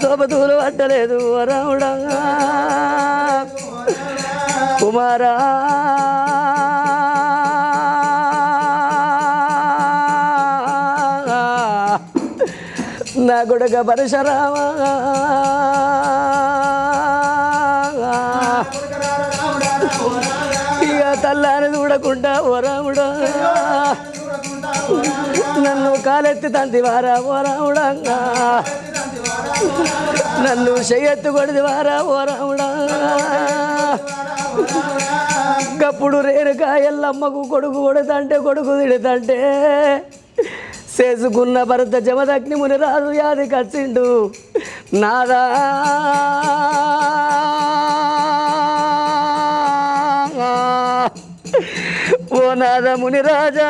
సోపతూలు పట్టలేదు రాముడా కుమారా నా కొడుక పరశురామా ఇక తల్లాని చూడకుండా ఓ రాముడా నన్ను కాలెత్తి తంతివారా ఓ రాముడా నన్ను చెయ్యెత్తు కొడిదివారా ఓ రాముడా గప్పుడు రేణుకా ఎల్లమ్మకు కొడుకు కొడుతంటే కొడుకు తిడుతంటే చేసుకున్న భరత జమదగ్ని ముని రాజు యాది కచ్చిండు నాదా ఓ నాద ముని రాజా